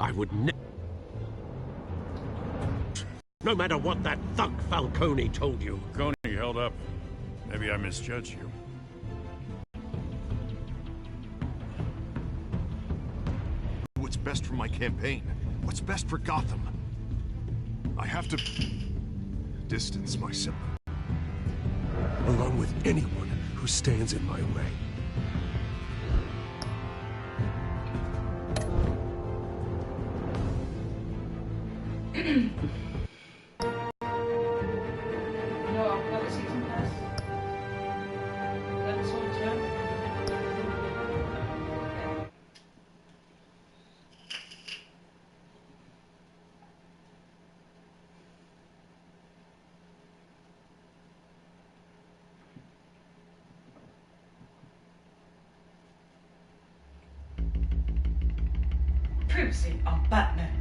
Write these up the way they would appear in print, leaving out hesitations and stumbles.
I would never... No matter what that thug Falcone told you. Falcone held up. Maybe I misjudged you. What's best for my campaign? What's best for Gotham? I have to distance myself. Along with anyone who stands in my way. Previously on Batman.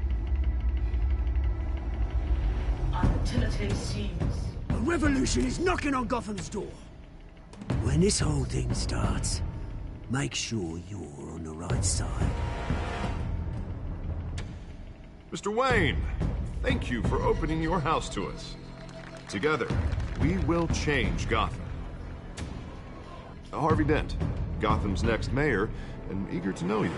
On the Tellatail series. A revolution is knocking on Gotham's door. When this whole thing starts, make sure you're on the right side. Mr. Wayne, thank you for opening your house to us. Together, we will change Gotham. Harvey Dent, Gotham's next mayor, and eager to know you.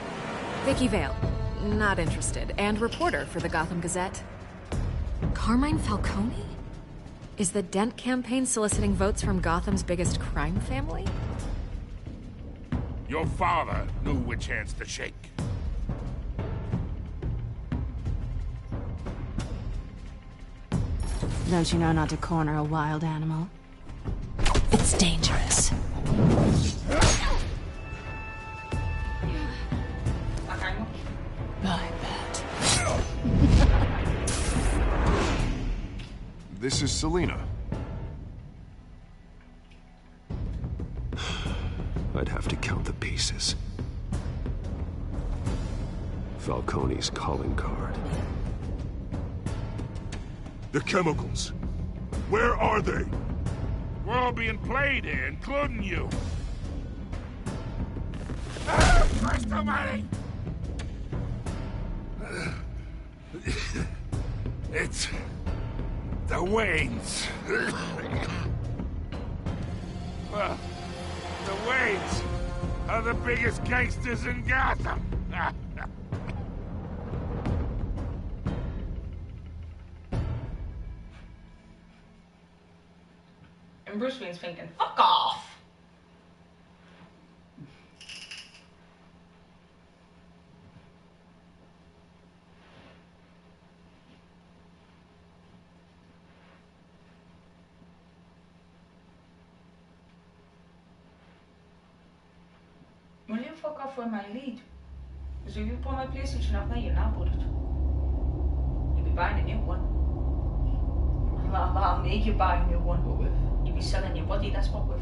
Vicky Vale. Not interested. And reporter for the Gotham Gazette. Carmine Falcone? Is the Dent campaign soliciting votes from Gotham's biggest crime family? Your father knew which hands to shake. Don't you know not to corner a wild animal? It's dangerous. I bet. This is Selina. I'd have to count the pieces. Falcone's calling card. The chemicals. Where are they? We're all being played here, including you. Christ almighty! It's... the Waynes. Well, the Waynes are the biggest gangsters in Gotham. And Bruce Wayne's thinking, fuck off! Will you fuck off with my lead? Because if you put my PlayStation up there, you're not put it. You'll be buying a new one. I'll make you buy a new one. What with? You'll be selling your body, that's what with.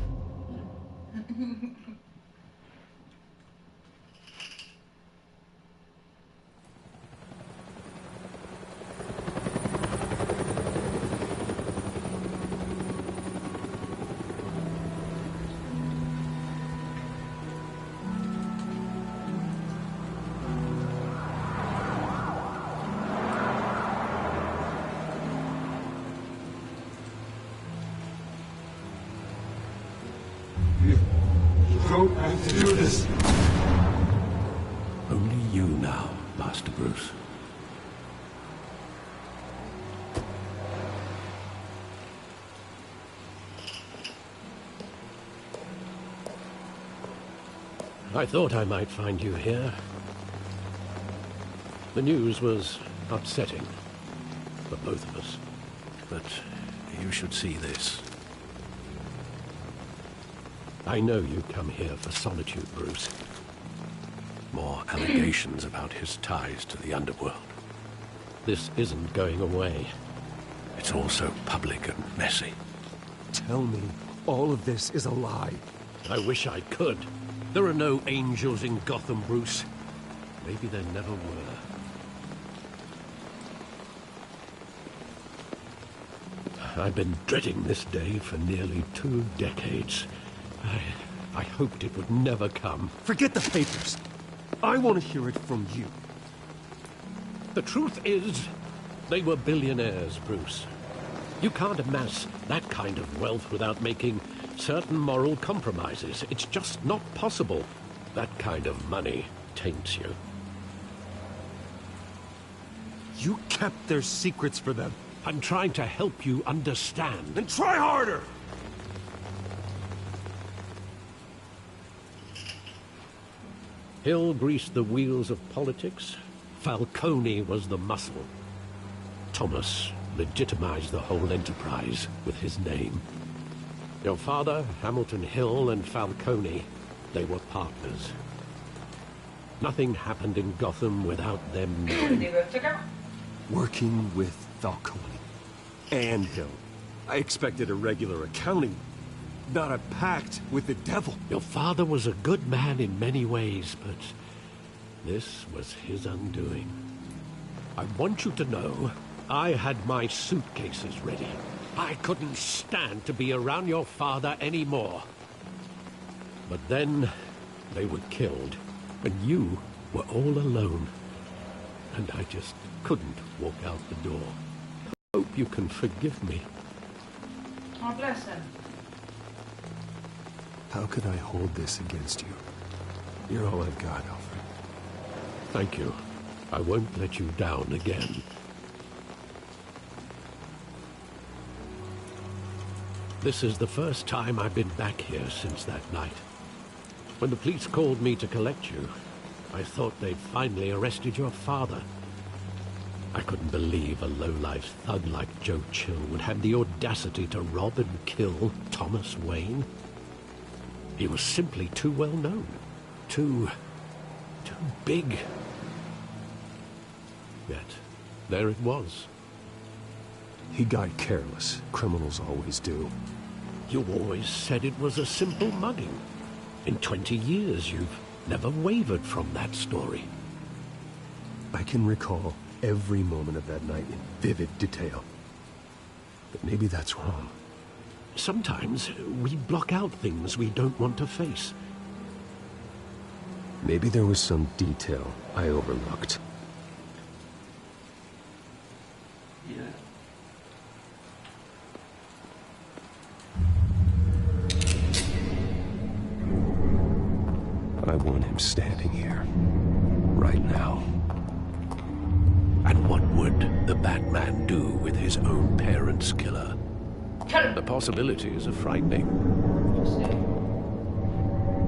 Don't have to do this. Only you now, Master Bruce. I thought I might find you here. The news was upsetting for both of us. But you should see this. I know you come here for solitude, Bruce. More allegations about his ties to the underworld. This isn't going away. It's all so public and messy. Tell me all of this is a lie. I wish I could. There are no angels in Gotham, Bruce. Maybe there never were. I've been dreading this day for nearly 2 decades. I hoped it would never come. Forget the papers. I want to hear it from you. The truth is, they were billionaires, Bruce. You can't amass that kind of wealth without making certain moral compromises. It's just not possible. That kind of money taints you. You kept their secrets for them. I'm trying to help you understand. Then try harder! Hill greased the wheels of politics. Falcone was the muscle. Thomas legitimized the whole enterprise with his name. Your father, Hamilton Hill, and Falcone, they were partners. Nothing happened in Gotham without them knowing. They work together. Working with Falcone and Hill. I expected a regular accounting, not a pact with the devil. Your father was a good man in many ways, but this was his undoing. I want you to know, I had my suitcases ready. I couldn't stand to be around your father anymore. But then they were killed, and you were all alone. And I just couldn't walk out the door. Hope you can forgive me. Oh, bless him. How could I hold this against you? You're all I've got, Alfred. Thank you. I won't let you down again. This is the first time I've been back here since that night. When the police called me to collect you, I thought they'd finally arrested your father. I couldn't believe a low-life thug like Joe Chill would have the audacity to rob and kill Thomas Wayne. He was simply too well known. Too big. Yet, there it was. He got careless. Criminals always do. You always said it was a simple mugging. In 20 years, you've never wavered from that story. I can recall every moment of that night in vivid detail. But maybe that's wrong. Sometimes we block out things we don't want to face. Maybe there was some detail I overlooked. I want him standing here, right now. And what would the Batman do with his own parents' killer? The possibilities are frightening.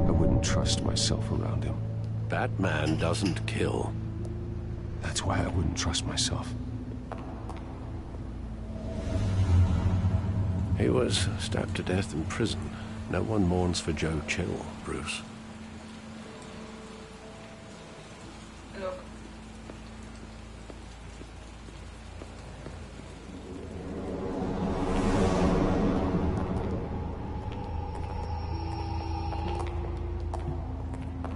I wouldn't trust myself around him. Batman doesn't kill. That's why I wouldn't trust myself. He was stabbed to death in prison. No one mourns for Joe Chill, Bruce. Look.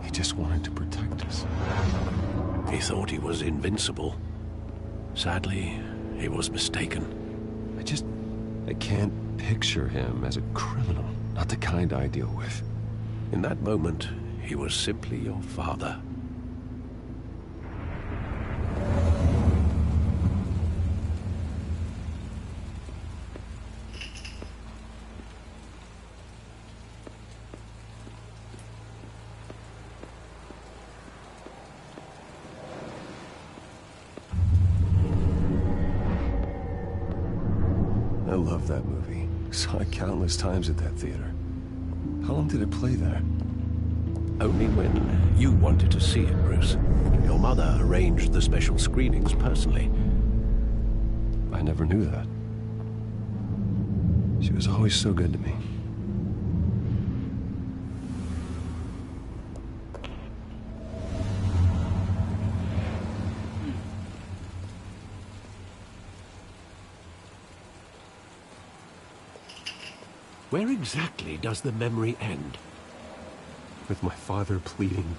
He just wanted to protect us. He thought he was invincible. Sadly, he was mistaken. I can't picture him as a criminal. Not the kind I deal with. In that moment, he was simply your father. I love that movie. Saw it countless times at that theater. How long did it play there? Only when you wanted to see it, Bruce. Your mother arranged the special screenings personally. I never knew that. She was always so good to me. Where exactly does the memory end? With my father pleading,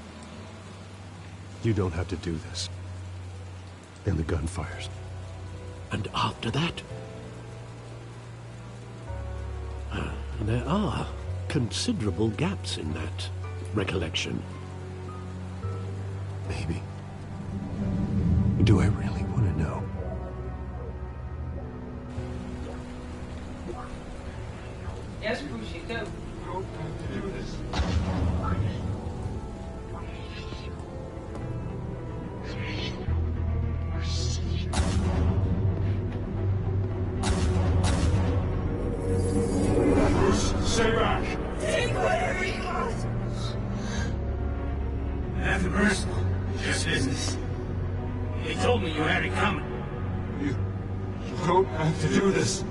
"You don't have to do this." And the gun fires. And after that? There are considerable gaps in that recollection. Maybe. Do I really this business. They told me you had it coming. You don't have to do this.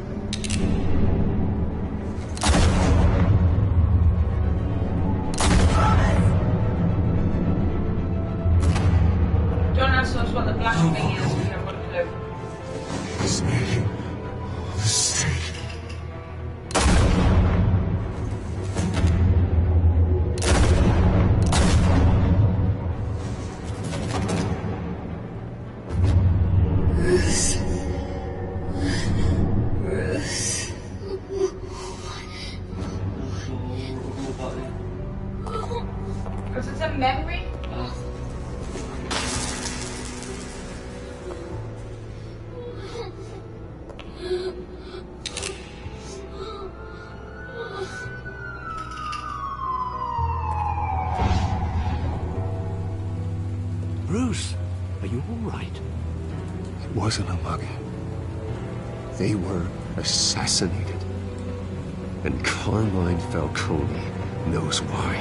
Don't ask us what the black thing is, we haven't got a clue. He's making a mistake. Because it's a memory. Bruce, are you all right? It wasn't a mugging. They were assassinated. And Carmine Falcone knows why.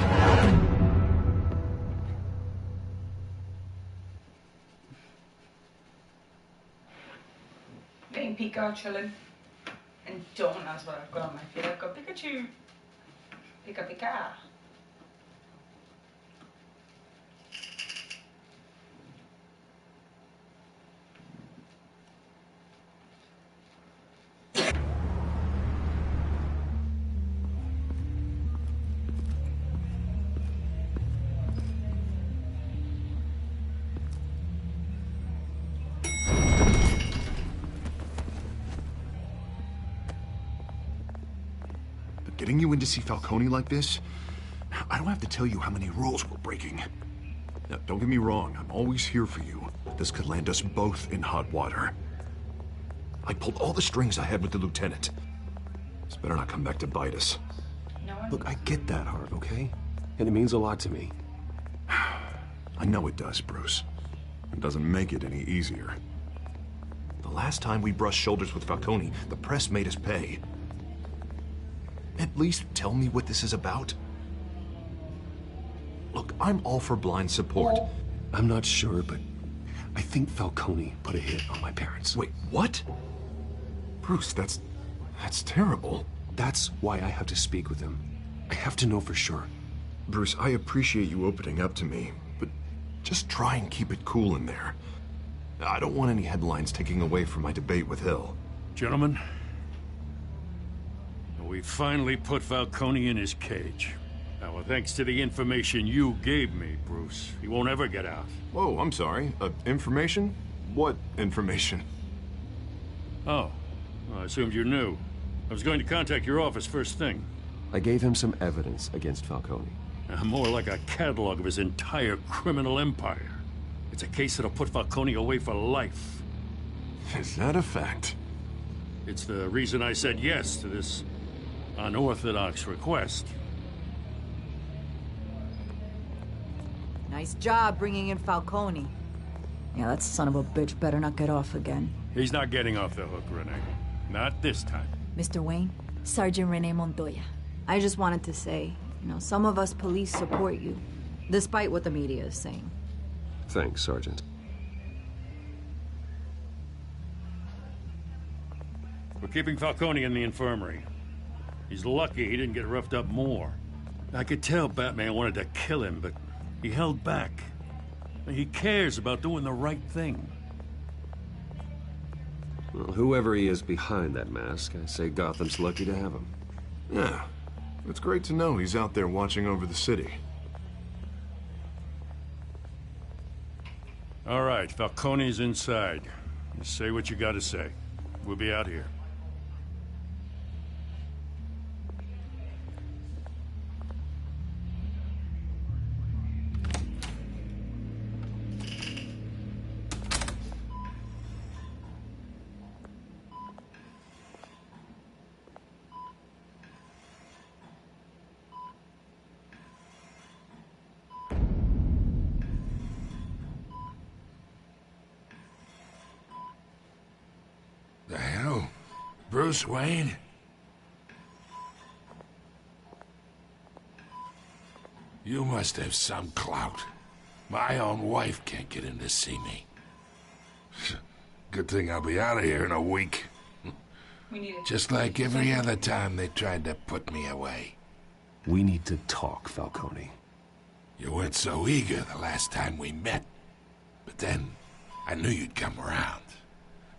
Getting Pika chilling. And Donna's what I've got on my feet. I've got Pikachu. Pika Pika. Getting you in to see Falcone like this? I don't have to tell you how many rules we're breaking. Now, don't get me wrong, I'm always here for you. This could land us both in hot water. I pulled all the strings I had with the lieutenant. This better not come back to bite us. No one. Look, I get that, Harv, okay? And it means a lot to me. I know it does, Bruce. It doesn't make it any easier. The last time we brushed shoulders with Falcone, the press made us pay. At least tell me what this is about. Look, I'm all for blind support. I'm not sure, but I think Falcone put a hit on my parents. Wait, what? Bruce, that's terrible. That's why I have to speak with him. I have to know for sure. Bruce, I appreciate you opening up to me, but just try and keep it cool in there. I don't want any headlines taking away from my debate with Hill. Gentlemen, we finally put Falcone in his cage. Now, well, thanks to the information you gave me, Bruce, he won't ever get out. Whoa, I'm sorry. Information? What information? Oh, well, I assumed you knew. I was going to contact your office first thing. I gave him some evidence against Falcone. More like a catalog of his entire criminal empire. It's a case that'll put Falcone away for life. Is that a fact? It's the reason I said yes to this unorthodox request. Nice job bringing in Falcone. Yeah, that son of a bitch better not get off again. He's not getting off the hook, Renee. Not this time. Mr. Wayne, Sergeant Renee Montoya. I just wanted to say, some of us police support you, despite what the media is saying. Thanks, Sergeant. We're keeping Falcone in the infirmary. He's lucky he didn't get roughed up more. I could tell Batman wanted to kill him, but he held back. He cares about doing the right thing. Well, whoever he is behind that mask, I say Gotham's lucky to have him. Yeah, it's great to know he's out there watching over the city. All right, Falcone's inside. You say what you gotta say. We'll be out here. The hell? Bruce Wayne? You must have some clout. My own wife can't get in to see me. Good thing I'll be out of here in a week. Just like every other time they tried to put me away. We need to talk, Falcone. You weren't so eager the last time we met. But then, I knew you'd come around.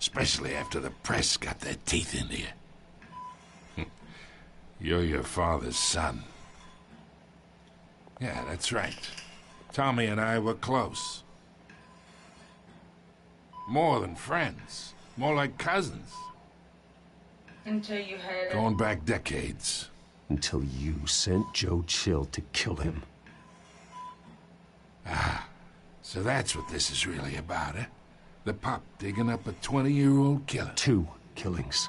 Especially after the press got their teeth into you. You're your father's son. Yeah, that's right. Tommy and I were close. More than friends. More like cousins. Until you had... Going back decades. Until you sent Joe Chill to kill him. Ah, so that's what this is really about, eh? The pup digging up a 20-year-old killer. 2 killings,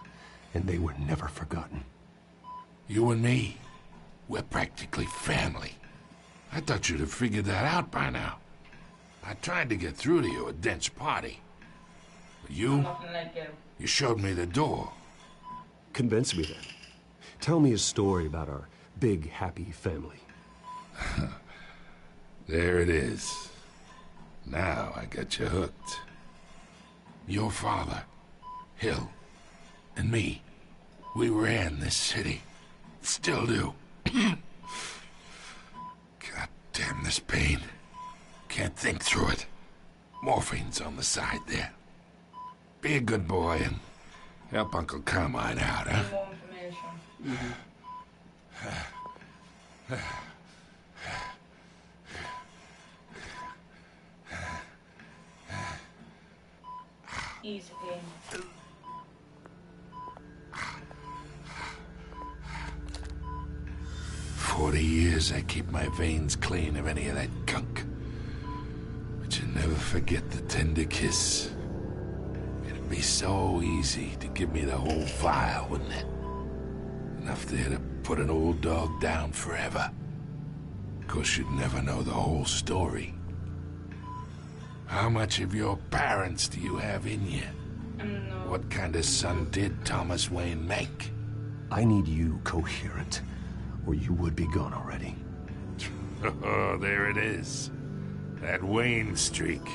and they were never forgotten. You and me, we're practically family. I thought you'd have figured that out by now. I tried to get through to you at Dent's party. But you showed me the door. Convince me then. Tell me a story about our big, happy family. There it is. Now I got you hooked. Your father, Hill, and me, we ran this city. Still do. God damn this pain. Can't think through it. Morphine's on the side there. Be a good boy and help Uncle Carmine out, huh? More information. Easy pain. For 40 years I keep my veins clean of any of that gunk. But you never forget the tender kiss. It'd be so easy to give me the whole vial, wouldn't it? Enough there to put an old dog down forever. Of course, you'd never know the whole story. How much of your parents do you have in you? What kind of son did Thomas Wayne make? I need you coherent, or you would be gone already. Oh, there it is. That Wayne streak.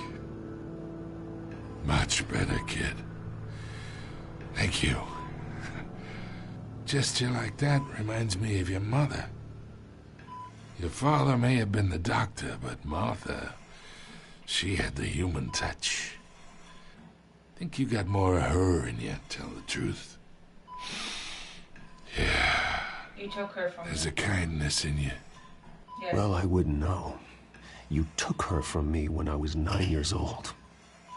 Much better, kid. Thank you. Gesture like that reminds me of your mother. Your father may have been the doctor, but Martha, she had the human touch. Think you got more of her in you, tell the truth. Yeah. You took her from There's me. a kindness in you. Yes. Well, I wouldn't know. You took her from me when I was 9 years old.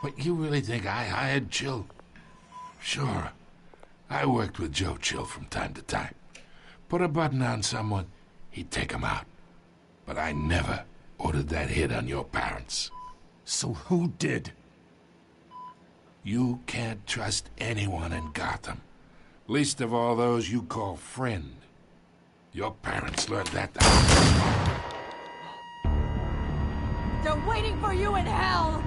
What, you really think I hired Chill? Sure. I worked with Joe Chill from time to time. Put a button on someone, he'd take him out. But I never ordered that hit on your parents. So who did? You can't trust anyone in Gotham. Least of all those you call friend. Your parents learned that. They're waiting for you in hell!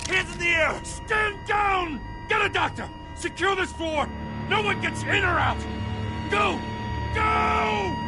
Hands in the air! Stand down! Get a doctor! Secure this floor! No one gets in or out! Go! Go!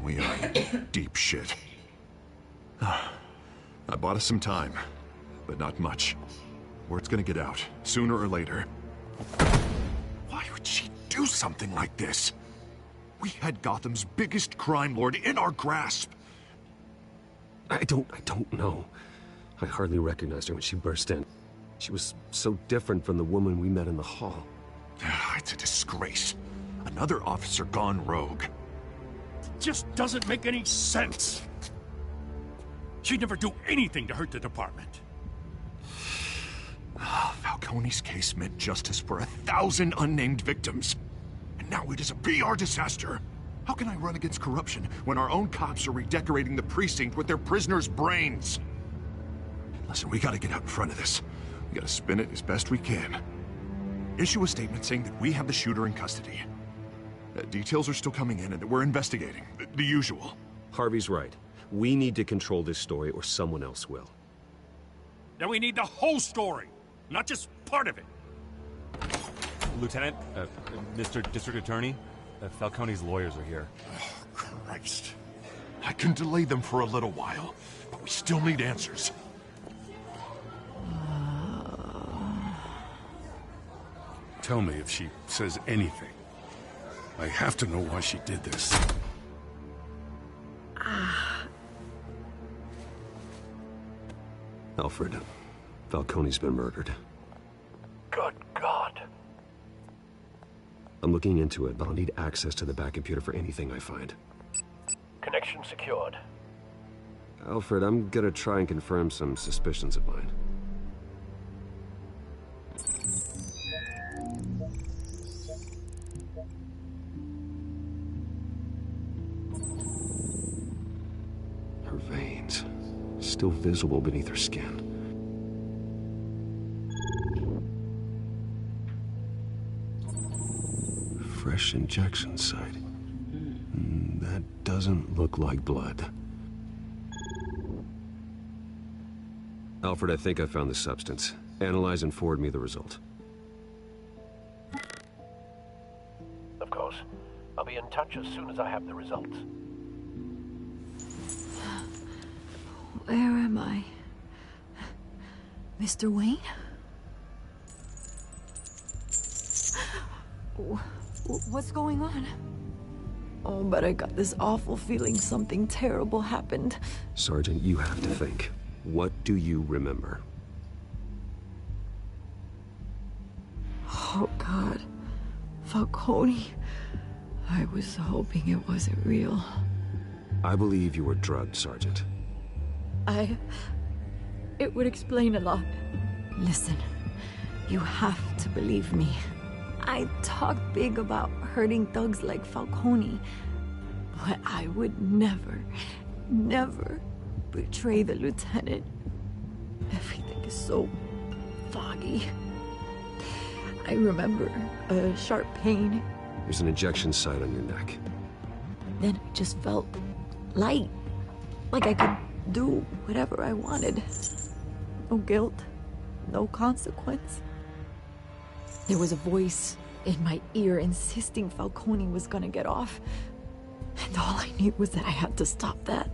We are in deep shit. I bought us some time, but not much. Word's gonna get out, sooner or later. Why would she do something like this? We had Gotham's biggest crime lord in our grasp. I don't know. I hardly recognized her when she burst in. She was so different from the woman we met in the hall. It's a disgrace. Another officer gone rogue. Just doesn't make any sense. She'd never do anything to hurt the department. Falcone. Falcone's case meant justice for 1,000 unnamed victims. And now it is a PR disaster. How can I run against corruption when our own cops are redecorating the precinct with their prisoners' brains? Listen, we gotta get out in front of this. We gotta spin it as best we can. Issue a statement saying that we have the shooter in custody. Details are still coming in and that we're investigating. The usual. Harvey's right. We need to control this story or someone else will. Then we need the whole story, not just part of it. Lieutenant, Mr. District Attorney, Falcone's lawyers are here. Oh, Christ. I can delay them for a little while, but we still need answers. Tell me if she says anything. I have to know why she did this. Alfred, Falcone's been murdered. Good God. I'm looking into it, but I'll need access to the back computer for anything I find. Connection secured. Alfred, I'm gonna try and confirm some suspicions of mine. Her veins, still visible beneath her skin. Fresh injection site. That doesn't look like blood. Alfred, I think I found the substance. Analyze and forward me the result. Of course. I'll be in touch as soon as I have the results. Where am I? Mr. Wayne? What's going on? Oh, but I got this awful feeling something terrible happened. Sergeant, you have to think. What do you remember? Oh, God. Falcone. I was hoping it wasn't real. I believe you were drugged, Sergeant. It would explain a lot. Listen, you have to believe me. I talk big about hurting thugs like Falcone, but I would never betray the lieutenant. Everything is so foggy. I remember a sharp pain. There's an injection site on your neck. Then I just felt light, like I could do whatever I wanted. No guilt, no consequence. There was a voice in my ear insisting Falcone was gonna get off. And all I knew was that I had to stop that.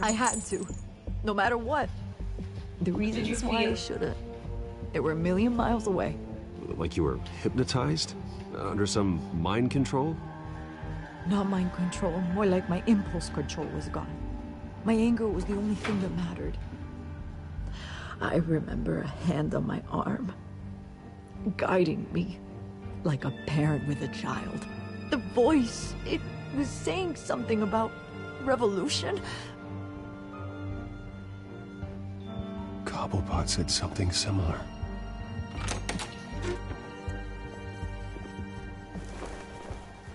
I had to, no matter what. The reasons why I should've, they were a million miles away. Like you were hypnotized? Under some mind control? Not mind control, more like my impulse control was gone. My anger was the only thing that mattered. I remember a hand on my arm, guiding me like a parent with a child. The voice, it was saying something about revolution. Cobblepot said something similar.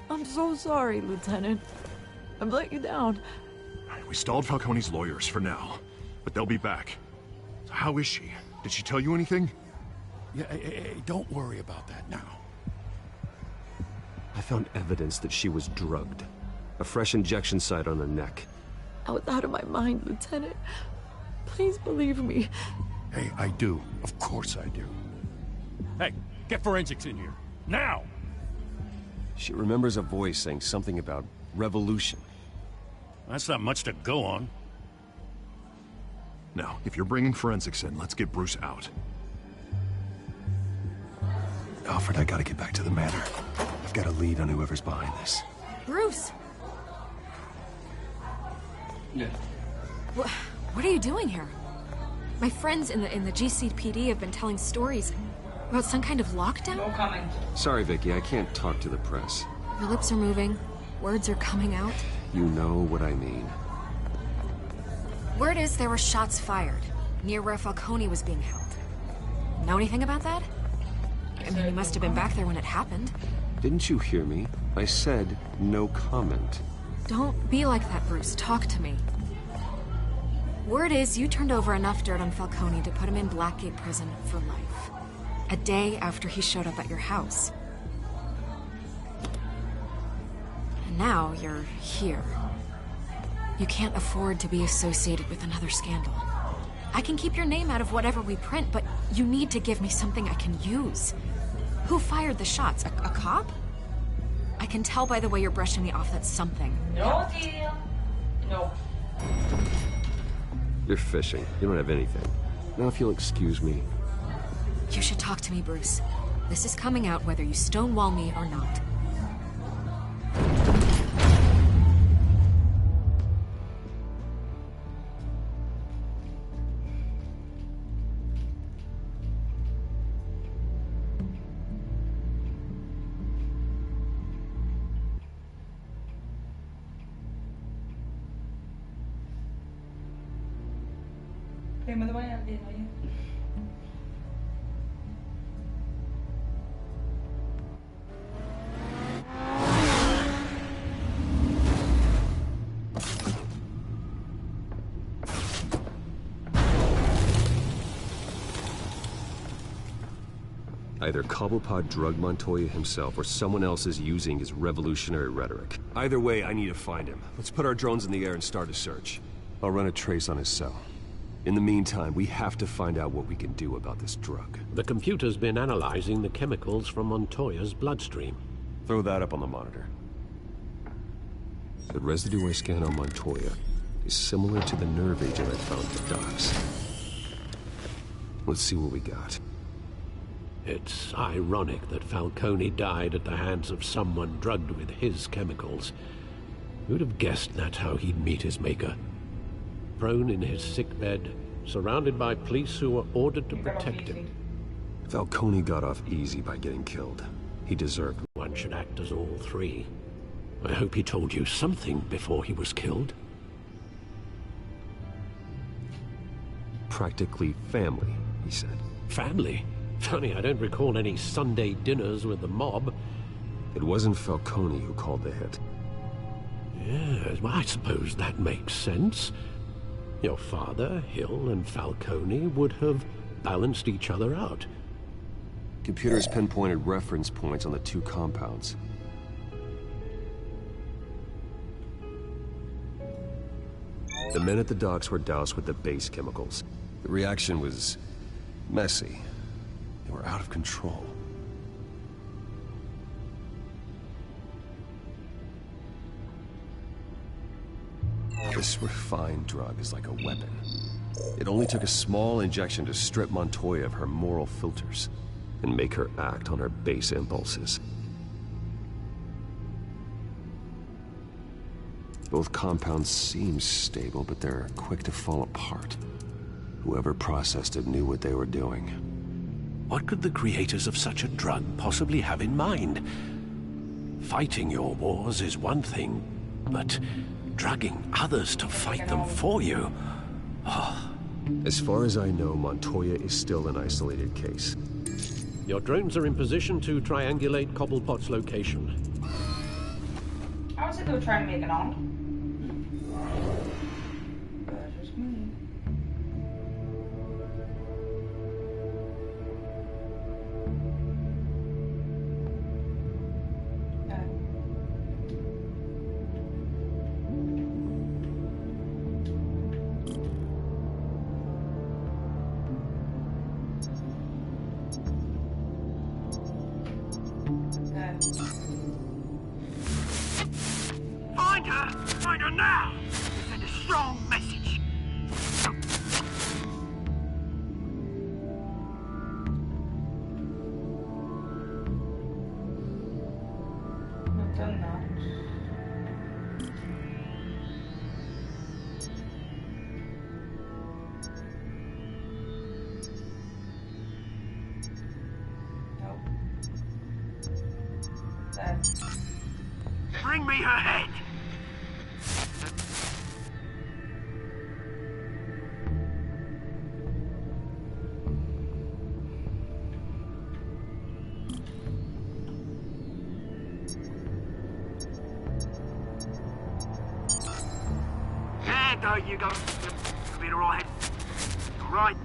I'm so sorry, Lieutenant. I've let you down. We stalled Falcone's lawyers for now, but they'll be back. So how is she? Did she tell you anything? Yeah, hey, don't worry about that now. I found evidence that she was drugged. A fresh injection site on her neck. I was out of my mind, Lieutenant. Please believe me. Hey, I do. Of course I do. Hey, get forensics in here. Now! She remembers a voice saying something about revolution. That's not much to go on. Now, if you're bringing forensics in, let's get Bruce out. Alfred, I gotta get back to the manor. I've got a lead on whoever's behind this. Bruce! Yeah. What are you doing here? My friends in the GCPD have been telling stories about some kind of lockdown? No comment. Sorry, Vicky, I can't talk to the press. Your lips are moving. Words are coming out. You know what I mean. Word is there were shots fired near where Falcone was being held. Know anything about that? I mean, you must have been back there when it happened. Didn't you hear me? I said no comment. Don't be like that, Bruce. Talk to me. Word is you turned over enough dirt on Falcone to put him in Blackgate Prison for life. A day after he showed up at your house. And now you're here. You can't afford to be associated with another scandal. I can keep your name out of whatever we print, but you need to give me something I can use. Who fired the shots? A cop? I can tell by the way you're brushing me off that's something. No deal. No. You're fishing. You don't have anything. Now if you'll excuse me. You should talk to me, Bruce. This is coming out whether you stonewall me or not. Men det var en vin och ju. Either Cobblepot drugged Montoya himself or someone else is using his revolutionary rhetoric. Either way, I need to find him. Let's put our drones in the air and start a search. I'll run a trace on his cell. In the meantime, we have to find out what we can do about this drug. The computer's been analyzing the chemicals from Montoya's bloodstream. Throw that up on the monitor. The residue I scan on Montoya is similar to the nerve agent I found at the docks. Let's see what we got. It's ironic that Falcone died at the hands of someone drugged with his chemicals. Who'd have guessed that's how he'd meet his maker? Prone in his sickbed, surrounded by police who were ordered to protect him. Falcone got off easy by getting killed. He deserved it. One should act as all three. I hope he told you something before he was killed. Practically family, he said. Family? Funny, I don't recall any Sunday dinners with the mob. It wasn't Falcone who called the hit. Yes, well, I suppose that makes sense. Your father, Hill, and Falcone would have balanced each other out. Computers pinpointed reference points on the two compounds. The men at the docks were doused with the base chemicals. The reaction was messy. They were out of control. This refined drug is like a weapon. It only took a small injection to strip Montoya of her moral filters and make her act on her base impulses. Both compounds seem stable, but they're quick to fall apart. Whoever processed it knew what they were doing. What could the creators of such a drug possibly have in mind? Fighting your wars is one thing, but drugging others to fight them for you? Oh. As far as I know, Montoya is still an isolated case. Your drones are in position to triangulate Cobblepot's location. I was they were trying to make an arm. Find her now! Send a strong message. Not done that. Nope. There. Bring me her head! alright though, you go. You'll be alright. Alright.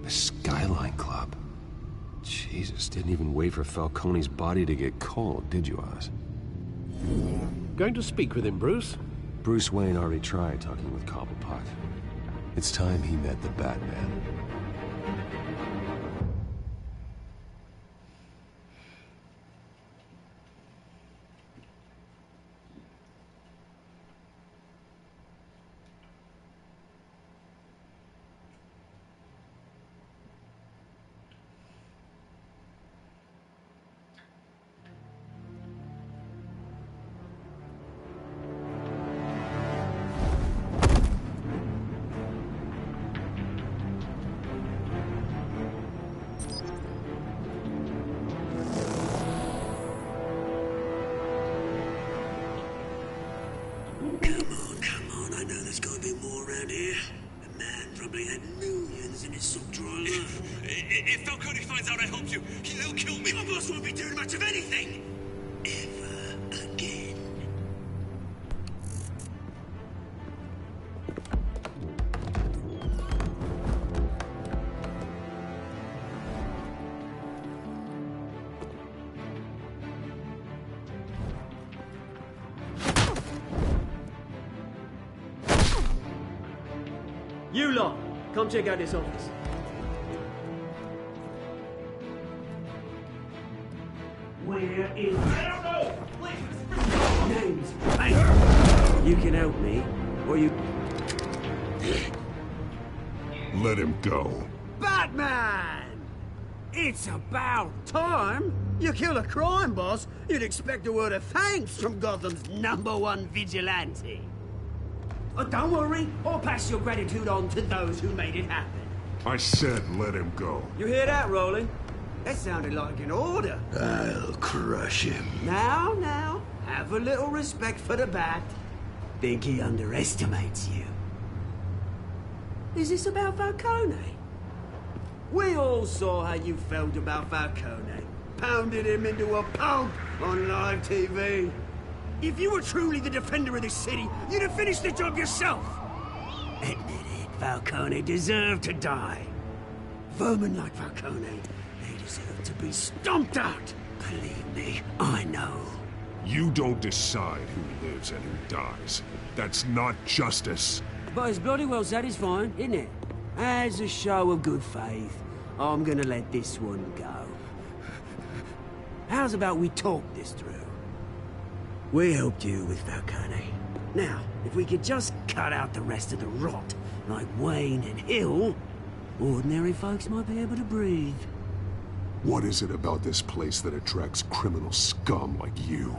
The Skyline Club. Jesus, didn't even wait for Falcone's body to get cold, did you, Oz? Going to speak with him, Bruce? Bruce Wayne already tried talking with Cobblepot. It's time he met the Batman. If Falcone finds out I helped you, he'll kill me. My boss won't be doing much of anything. Ever again. You lot, come check out this office. Where is... I don't know! Please! Names! Hey! You can help me, or you... Let him go. Batman! It's about time! You kill a crime boss, you'd expect a word of thanks from Gotham's #1 vigilante. Oh, don't worry, I'll pass your gratitude on to those who made it happen. I said let him go. You hear that, Roland? That sounded like an order. I'll crush him. Now, have a little respect for the Bat. Think he underestimates you. Is this about Falcone? We all saw how you felt about Falcone. Pounded him into a pulp on live TV. If you were truly the defender of this city, you'd have finished the job yourself. Admit it, Falcone deserved to die. Vermin like Falcone, they deserve to be stomped out. Believe me, I know. You don't decide who lives and who dies. That's not justice. But it's bloody well satisfying, isn't it? As a show of good faith, I'm gonna let this one go. How's about we talk this through? We helped you with Falcone. Now, if we could just cut out the rest of the rot, like Wayne and Hill, ordinary folks might be able to breathe. What is it about this place that attracts criminal scum like you?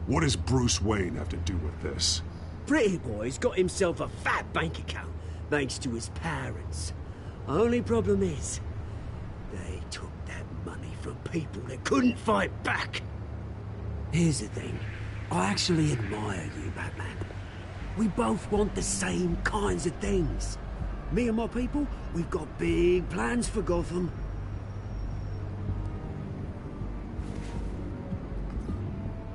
What does Bruce Wayne have to do with this? Pretty Boy's got himself a fat bank account, thanks to his parents. Only problem is, they took that money from people that couldn't fight back. Here's the thing. I actually admire you, Batman. We both want the same kinds of things. Me and my people, we've got big plans for Gotham.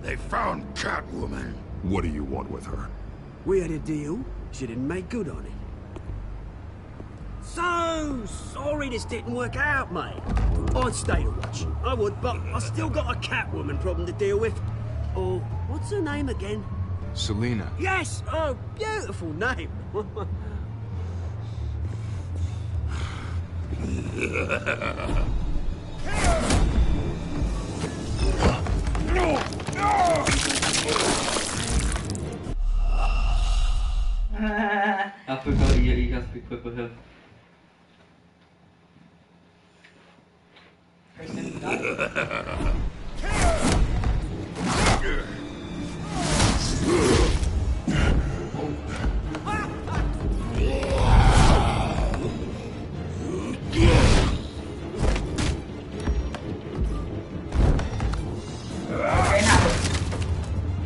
They found Catwoman. What do you want with her? We had a deal. She didn't make good on it. So sorry this didn't work out, mate. I'd stay to watch. I would, but I still got a Catwoman problem to deal with. Oh, what's her name again? Selina. Yes! Oh, beautiful name. I forgot you have to be quick with him.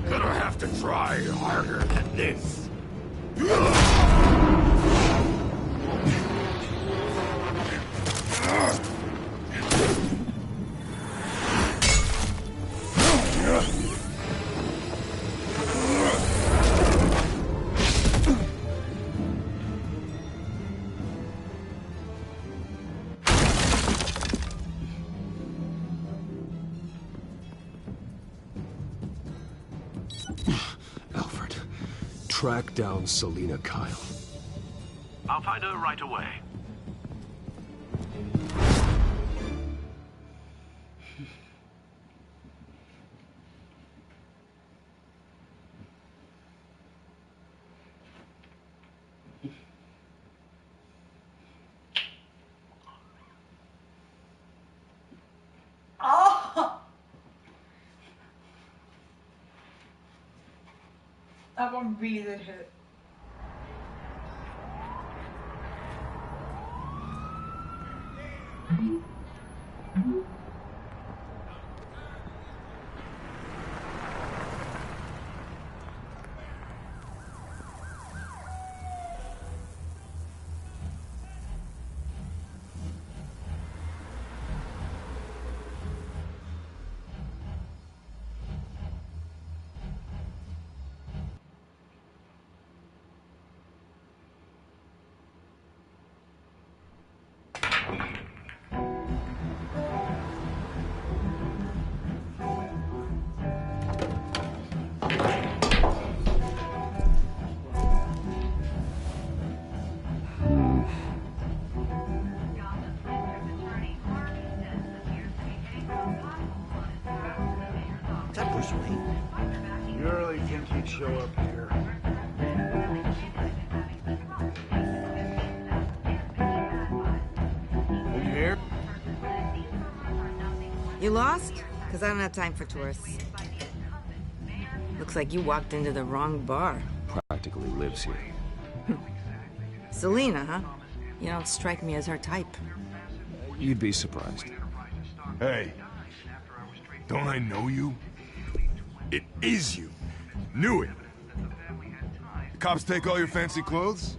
Gonna have to try harder than this. Track down Selina Kyle. I'll find her right away. Oh! That one really did hurt. You really think he'd show up here? Are you here? You lost? Because I don't have time for tourists. Looks like you walked into the wrong bar. Practically lives here. Selina, huh? You don't strike me as her type. You'd be surprised. Hey, don't I know you? It is you. Knew it. The cops take all your fancy clothes?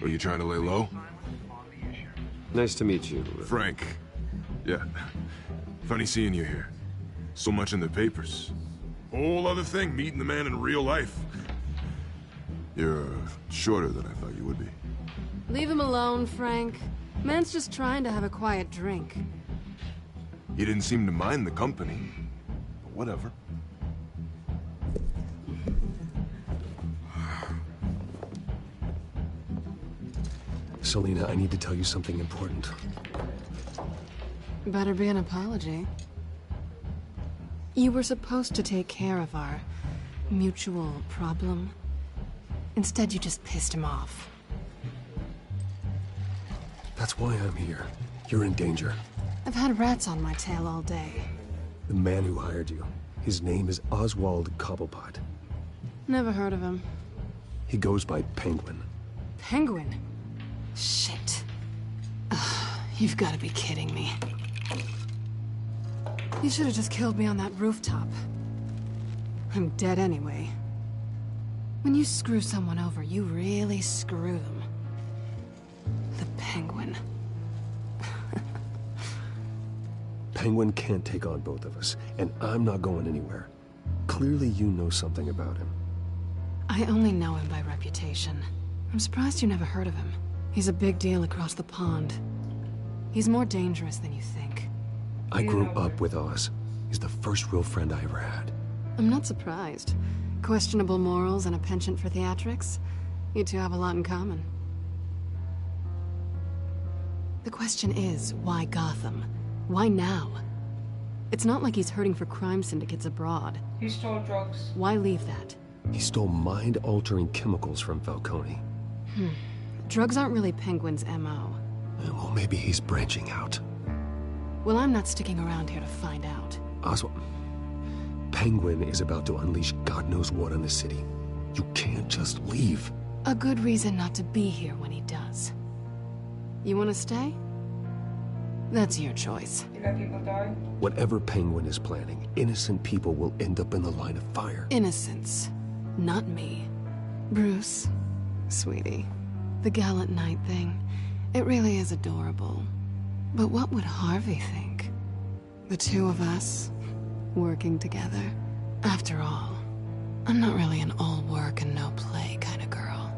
Are you trying to lay low? Nice to meet you. Frank. Yeah. Funny seeing you here. So much in the papers. Whole other thing, meeting the man in real life. You're shorter than I thought you would be. Leave him alone, Frank. Man's just trying to have a quiet drink. You didn't seem to mind the company. But whatever. Selina, I need to tell you something important. Better be an apology. You were supposed to take care of our mutual problem. Instead, you just pissed him off. That's why I'm here. You're in danger. I've had rats on my tail all day. The man who hired you, his name is Oswald Cobblepot. Never heard of him. He goes by Penguin. Penguin? Shit. Ugh, you've got to be kidding me. You should have just killed me on that rooftop. I'm dead anyway. When you screw someone over, you really screw them. The Penguin. Penguin can't take on both of us, and I'm not going anywhere. Clearly you know something about him. I only know him by reputation. I'm surprised you never heard of him. He's a big deal across the pond. He's more dangerous than you think. I grew up with Oz. He's the first real friend I ever had. I'm not surprised. Questionable morals and a penchant for theatrics. You two have a lot in common. The question is, why Gotham? Why now? It's not like he's hurting for crime syndicates abroad. He stole drugs. Why leave that? He stole mind-altering chemicals from Falcone. Drugs aren't really Penguin's M.O. Well, maybe he's branching out. Well, I'm not sticking around here to find out. Oswald, Penguin is about to unleash God knows what on the city. You can't just leave. A good reason not to be here when he does. You want to stay? That's your choice. You let people die? Whatever Penguin is planning, innocent people will end up in the line of fire. Innocence. Not me. Bruce, sweetie, the gallant knight thing, it really is adorable. But what would Harvey think? The two of us, working together. After all, I'm not really an all work and no play kind of girl.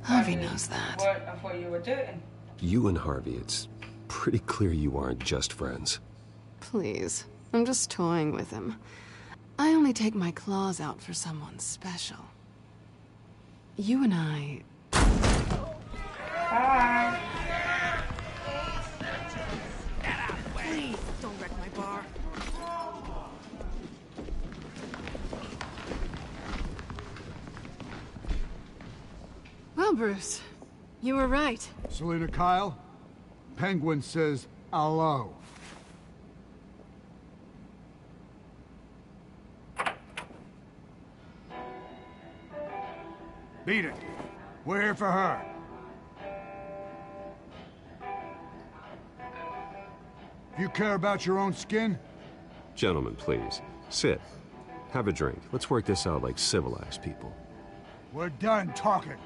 Harvey knows that. What I thought you were doing. You and Harvey, it's pretty clear you aren't just friends. Please, I'm just toying with him. I only take my claws out for someone special. You and I... Bye. Please, don't wreck my bar. Well, Bruce, you were right. Selina Kyle, Penguin says hello. Beat it. We're here for her. If you care about your own skin, Gentlemen, please. Sit. Have a drink. Let's work this out like civilized people. we're done talking.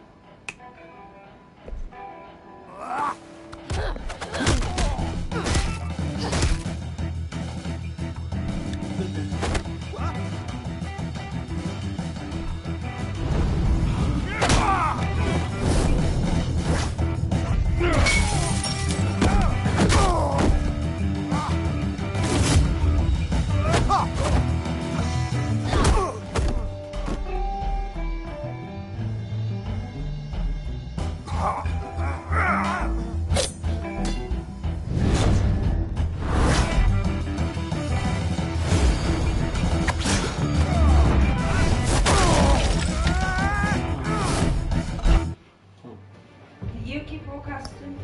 You keep broadcasting.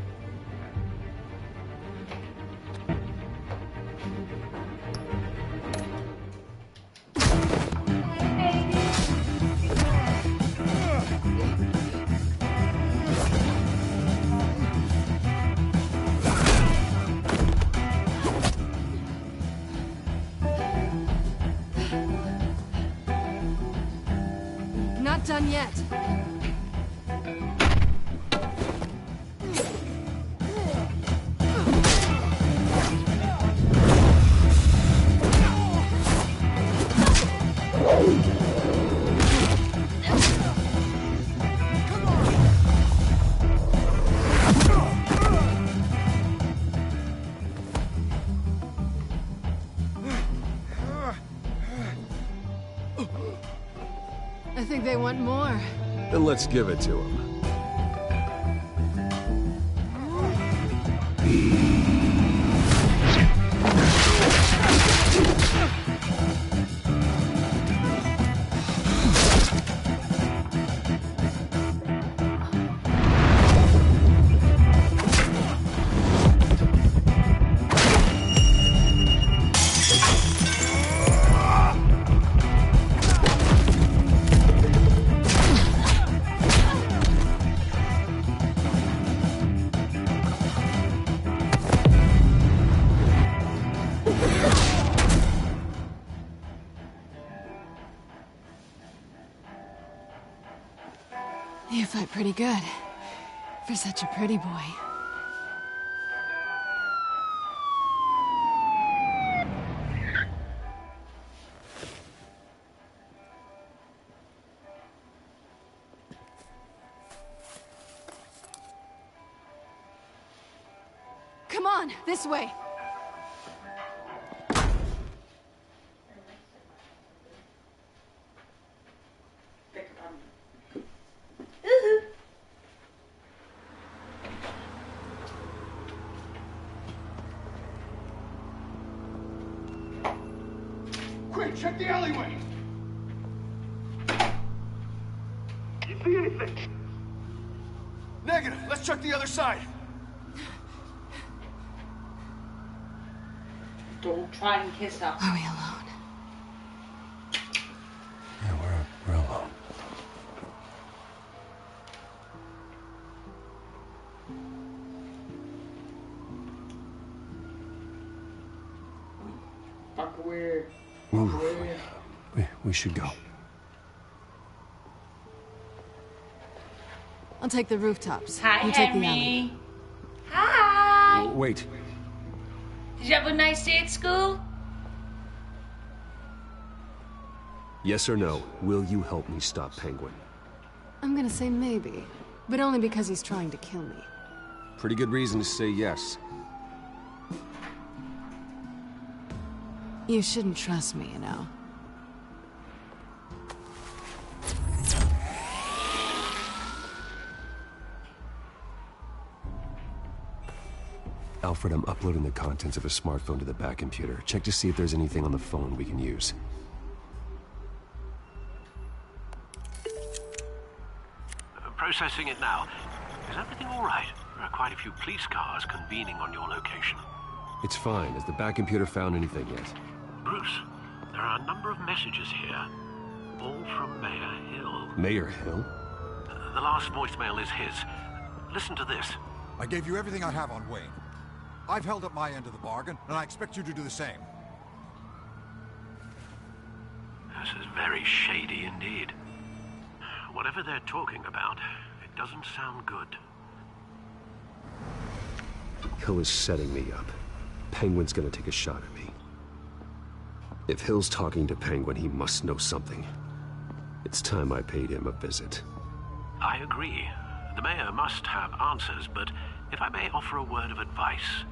Not done yet. I think they want more. Then let's give it to them. You fight pretty good. For such a pretty boy. Come on, this way. Quick, check the alleyway! You see anything? Negative. Let's check the other side. Don't try and kiss her. Are we alone? Yeah, we're alone. Fuck away. We should go. I'll take the rooftops. Hi, You take the alley. Henry. Hi. Wait. Did you have a nice day at school? Yes or no, will you help me stop Penguin? I'm gonna say maybe, but only because he's trying to kill me. Pretty good reason to say yes. You shouldn't trust me, you know. Alfred, I'm uploading the contents of a smartphone to the back computer. Check to see if there's anything on the phone we can use. Processing it now. Is everything all right? There are quite a few police cars convening on your location. It's fine. Has the back computer found anything yet? Bruce, there are a number of messages here. All from Mayor Hill. Mayor Hill? The last voicemail is his. Listen to this. I gave you everything I have on Wayne. I've held up my end of the bargain, and I expect you to do the same. This is very shady indeed. Whatever they're talking about, it doesn't sound good. Hill is setting me up. Penguin's gonna take a shot at me. If Hill's talking to Penguin, he must know something. It's time I paid him a visit. I agree. The mayor must have answers, but if I may offer a word of advice.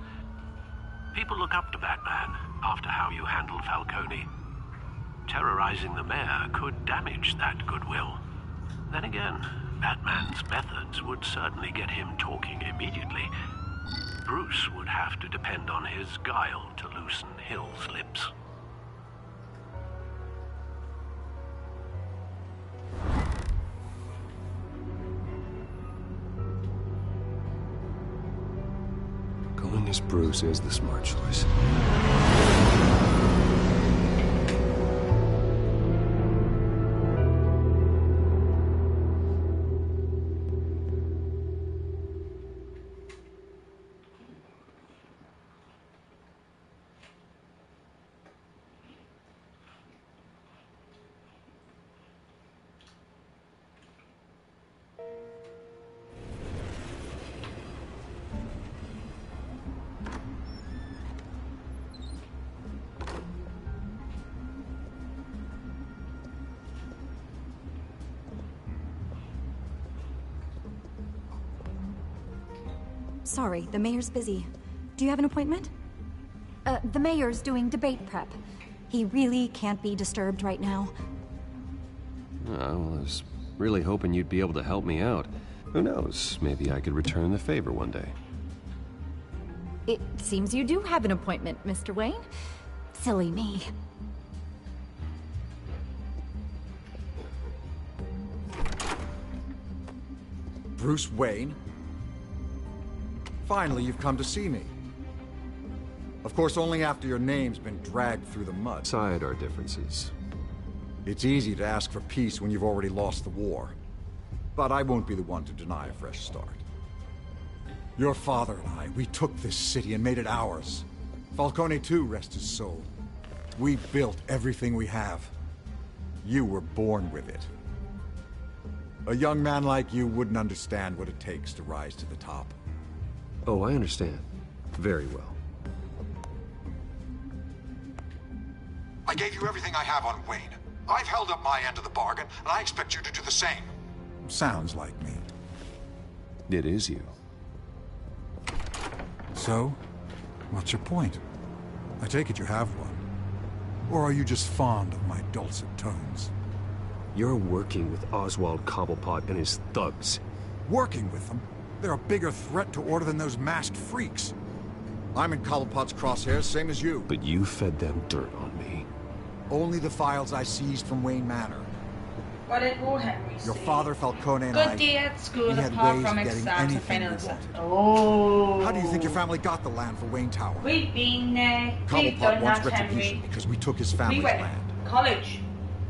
People look up to Batman after how you handled Falcone. Terrorizing the mayor could damage that goodwill. Then again, Batman's methods would certainly get him talking immediately. Bruce would have to depend on his guile to loosen Hill's lips. Going as Bruce is the smart choice. Sorry, the mayor's busy. Do you have an appointment? The mayor's doing debate prep. He really can't be disturbed right now. Well, I was really hoping you'd be able to help me out. Who knows, maybe I could return the favor one day. It seems you do have an appointment, Mr. Wayne. Silly me. Bruce Wayne? Finally, you've come to see me. Of course, only after your name's been dragged through the mud. Aside our differences. It's easy to ask for peace when you've already lost the war. But I won't be the one to deny a fresh start. Your father and I, we took this city and made it ours. Falcone too, rest his soul. We built everything we have. You were born with it. A young man like you wouldn't understand what it takes to rise to the top. Oh, I understand. Very well. I gave you everything I have on Wayne. I've held up my end of the bargain, and I expect you to do the same. Sounds like me. It is you. So, what's your point? I take it you have one. Or are you just fond of my dulcet tones? You're working with Oswald Cobblepot and his thugs. Working with them? They're a bigger threat to order than those masked freaks. I'm in Cobblepot's crosshairs, same as you. But you fed them dirt on me. Only the files I seized from Wayne Manor. What did War Henry Your say? father, Falcone, and Good day at school, we had apart ways from of getting exams and anything we finals. wanted. Oh. How do you think your family got the land for Wayne Tower? We've been there. We've Cobblepot done wants that, retribution Henry. because we took his We family's went land. college.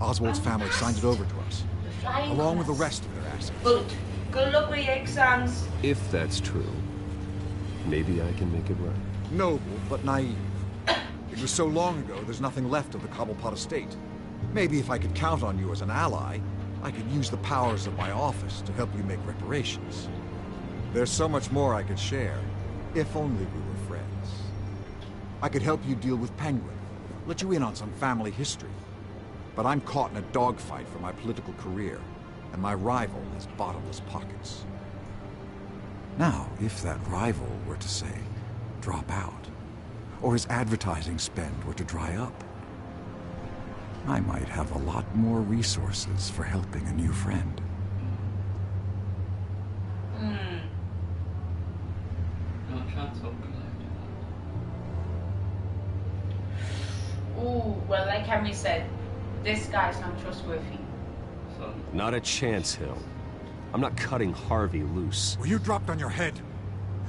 Oswald's family signed it over to us, Flying along with the colours. rest of their assets. Good. Good luck with your exams. If that's true, maybe I can make it right. Noble, but naive. It was so long ago, there's nothing left of the Cobblepot estate. Maybe if I could count on you as an ally, I could use the powers of my office to help you make reparations. There's so much more I could share, if only we were friends. I could help you deal with Penguin, let you in on some family history. But I'm caught in a dogfight for my political career, and my rival has bottomless pockets. Now, if that rival were to say, drop out, or his advertising spend were to dry up, I might have a lot more resources for helping a new friend. Don't try to talk like guy's not trustworthy. Not a chance, Hill. I'm not cutting Harvey loose. Well, you dropped on your head.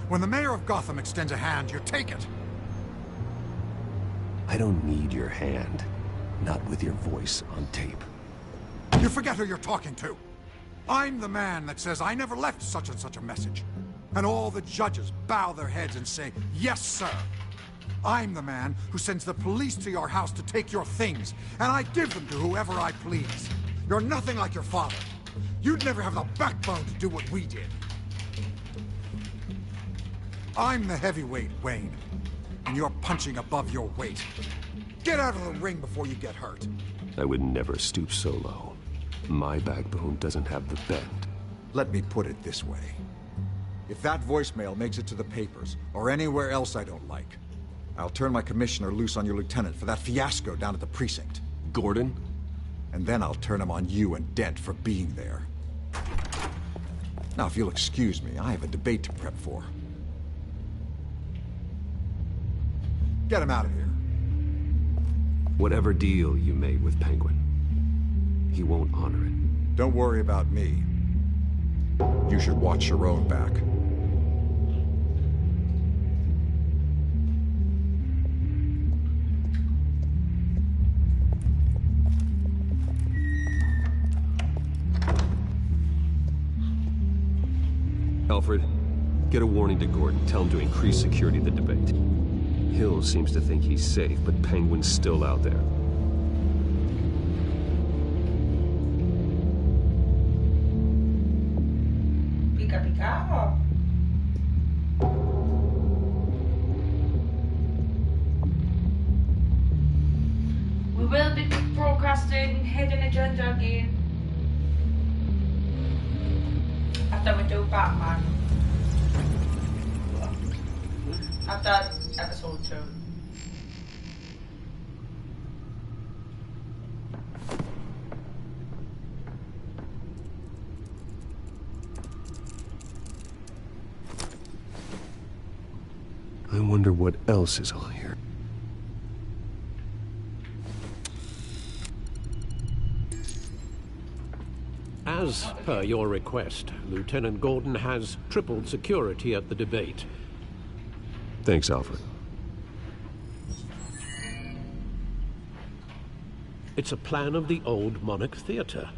When the mayor of Gotham extends a hand, you take it. I don't need your hand. Not with your voice on tape. You forget who you're talking to. I'm the man that says I never left such and such a message. And all the judges bow their heads and say, yes, sir. I'm the man who sends the police to your house to take your things, and I give them to whoever I please. You're nothing like your father. You'd never have the backbone to do what we did. I'm the heavyweight, Wayne, and you're punching above your weight. Get out of the ring before you get hurt. I would never stoop so low. My backbone doesn't have the bend. Let me put it this way. If that voicemail makes it to the papers, or anywhere else I don't like, I'll turn my commissioner loose on your lieutenant for that fiasco down at the precinct. Gordon? And then I'll turn him on you and Dent for being there. Now, if you'll excuse me, I have a debate to prep for. Get him out of here. Whatever deal you made with Penguin, he won't honor it. Don't worry about me. You should watch your own back. Alfred, get a warning to Gordon. Tell him to increase security at the debate. Hill seems to think he's safe, but Penguin's still out there. Pica, pica. We will be broadcasting Hidden Agenda again. After we do Batman. After episode 2. I wonder what else is on here. As per your request, Lieutenant Gordon has tripled security at the debate. Thanks, Alfred. It's a plan of the old Monarch Theater.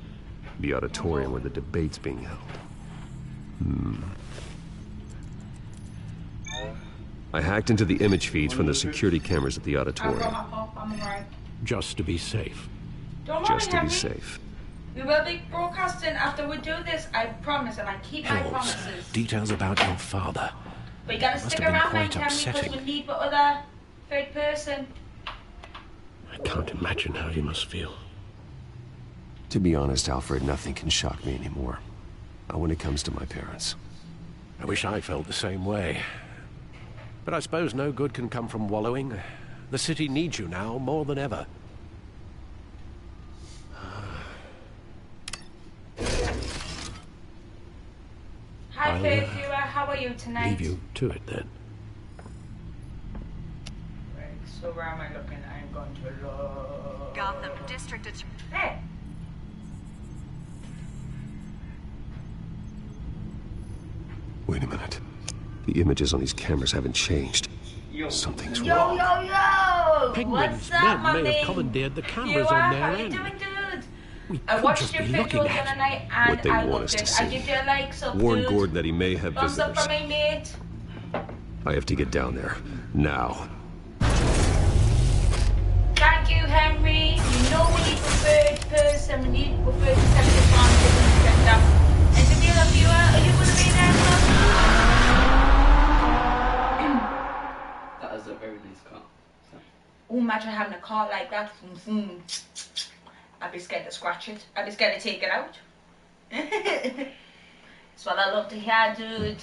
The auditorium where the debate's being held. I hacked into the image feeds from the security cameras at the auditorium. Just to be safe. Don't Just worry, to be Henry. safe. We will be broadcasting after we do this, I promise, and I keep my promises. Details about your father. But you gotta Must stick have been around, quite Henry, because upsetting. we need the other third person. I can't imagine how you must feel. To be honest, Alfred, nothing can shock me anymore. Not when it comes to my parents. I wish I felt the same way. But I suppose no good can come from wallowing. The city needs you now more than ever. Hi, I'll, Faith viewer, how are you tonight? Leave you to it then. Right, so where am I looking? I'm going to look. Gotham District Attorney. Hey! Wait a minute. The images on these cameras haven't changed. Something's Yo, wrong. yo, yo! Penguin's What's up, men my may main have commandeered the cameras viewer? on their How you end. doing, dude? We I could watched just your be videos looking the at other night and what they I want loved us to it. see. I give you a like, so Warn dude. Gordon that he may have Thumbs up visitors. for me, mate. I have to get down there. Now. Thank you, Henry. You know we need preferred person. We need preferred second advantage and get that. And to the other viewer, are you going to be there, son? That is a very nice car. Oh, imagine having a car like that. I'd be scared to scratch it. I'd be scared to take it out. That's what I love to hear, dude.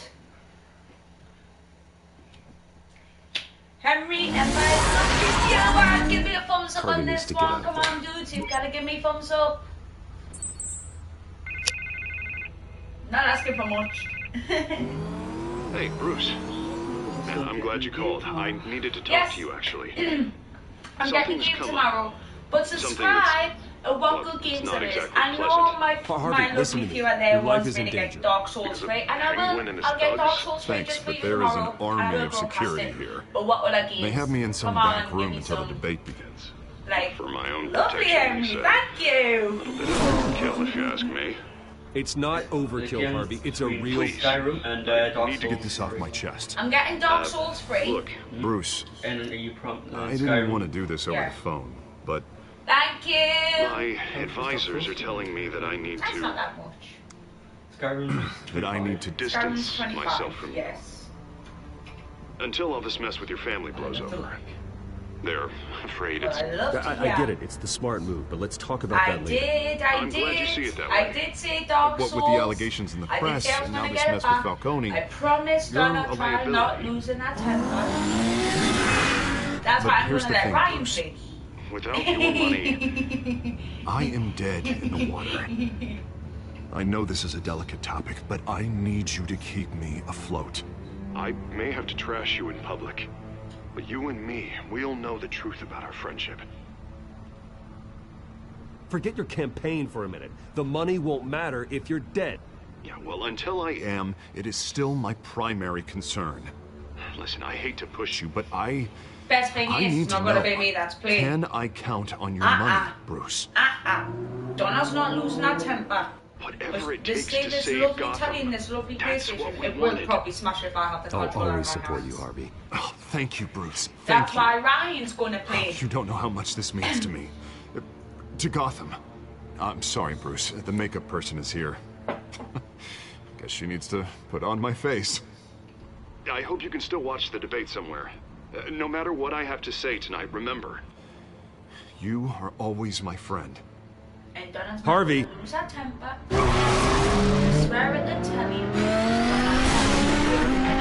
Henry and my viewer, give me a thumbs up Harvey on needs this to get one. out Come there. on, dudes. You've got to give me thumbs up. Not asking for much. Hey, Bruce. Man, I'm glad you called. I needed to talk Yes. to you, actually. I'm getting Something's you come up. tomorrow. But Something subscribe what good games not there is. exactly I know Harvey, my listen little to me. review there Your life wants is me in to danger. get Dark Souls free, and I'll get Dark Souls free Thanks, just for but you there is an tomorrow. And I army will of broadcast security it. here. But what will I gain? They have me in some Come on, back give room me until the some. debate begins. Like, For my own lovely, protection, Henry, he said. thank you. Overkill, if you ask me. It's not overkill, Harvey. It's a real... Skyrim and I Dark need to get Souls this off my chest. I'm getting Dark Souls free. Look, Bruce, And you prompt I didn't want to do this over the phone, but Thank you. my advisors are telling me that I need That's not to that much. Skyrim. distance Skyrim's 25, myself from you yes. until all this mess with your family blows over. They're afraid it's... I get it. It's the smart move, but let's talk about that later. I'm glad you see it that way. I did say Dark Souls. What with the allegations in the press I and was now gonna this get mess it with back. Falcone, I promised you're Donna a try liability. not losing that temper. That's But why I'm here's gonna the let thing, Ryan Bruce. see. Without your money, I am dead in the water. I know this is a delicate topic, but I need you to keep me afloat. I may have to trash you in public, but you and me, we'll know the truth about our friendship. Forget your campaign for a minute. The money won't matter if you're dead. Yeah, well, until I am, it is still my primary concern. Listen, I hate to push you, but Best thing I is, need it's to not gonna know. be me that's playing. Can I count on your money, Bruce? Donna's not losing her temper. Whatever it This takes to this save lovely Gotham, telly and this lovely that's PlayStation, what we it will wanted. probably smash if I have the I'll controller in always my support hands. you, Harvey. Oh, thank you, Bruce. That's Thank you. why Ryan's gonna play. You don't know how much this means to me. To Gotham. I'm sorry, Bruce. The makeup person is here. Guess she needs to put on my face. I hope you can still watch the debate somewhere. No matter what I have to say tonight, remember, you are always my friend. And Donna's Harvey. not gonna lose her temper. I swear at the telly.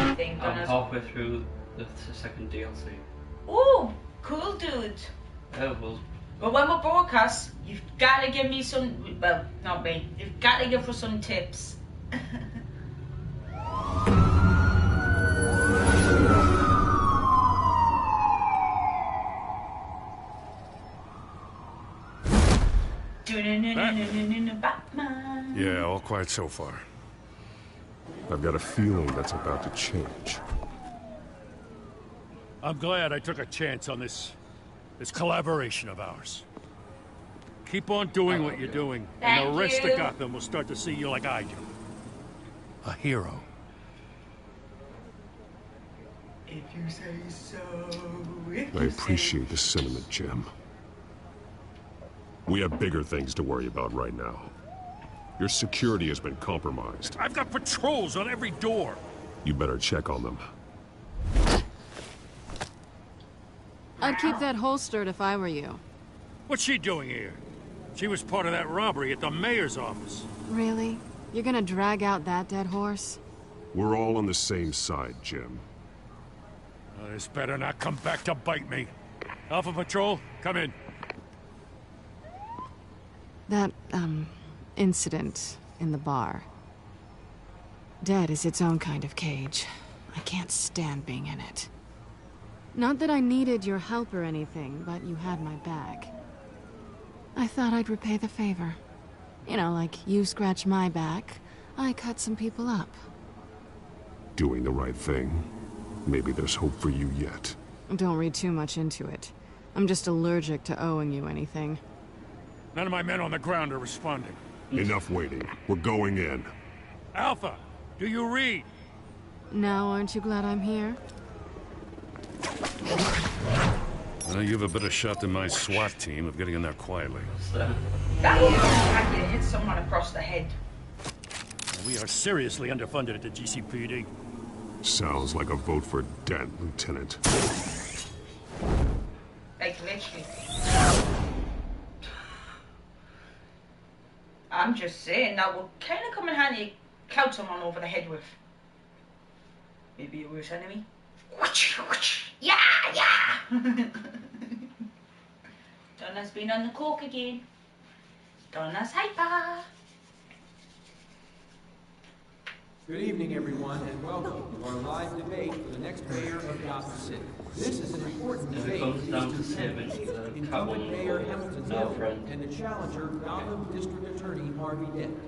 Anything, I'm Donna's... halfway through the second DLC. Ooh, cool, dude. Oh, well. But when we broadcast, you've got to give me some. Well, not me. You've got to give us some tips. Batman. Yeah, all quiet so far. I've got a feeling that's about to change. I'm glad I took a chance on this collaboration of ours. Keep on doing what you're doing, and the Thank rest you. of Gotham will start to see you like I do. A hero. If you say so. I appreciate the sentiment, Jim. We have bigger things to worry about right now. Your security has been compromised. I've got patrols on every door. You better check on them. I'd keep that holstered if I were you. What's she doing here? She was part of that robbery at the mayor's office. Really? You're gonna drag out that dead horse? We're all on the same side, Jim. This better not come back to bite me. Alpha Patrol, come in. That, incident in the bar. Dead is its own kind of cage. I can't stand being in it. Not that I needed your help or anything, but you had my back. I thought I'd repay the favor. You know, like you scratch my back, I cut some people up. Doing the right thing. Maybe there's hope for you yet. Don't read too much into it. I'm just allergic to owing you anything. None of my men on the ground are responding. Enough waiting. We're going in. Alpha, do you read? Now aren't you glad I'm here? Well, you have a better shot than my SWAT team of getting in there quietly. That was lucky to hit someone across the head. We are seriously underfunded at the GCPD. Sounds like a vote for Dent, Lieutenant. Like, literally. I'm just saying, that would kind of come in handy to clout someone over the head with. Maybe a worse enemy. Yeah, yeah! Donna's been on the coke again. Donna's hyper. Good evening, everyone, and welcome to our live debate for the next mayor of Gotham City. This is an important debate between incumbent Mayor Hamilton Hill and the challenger, Gotham District Attorney Harvey Dent.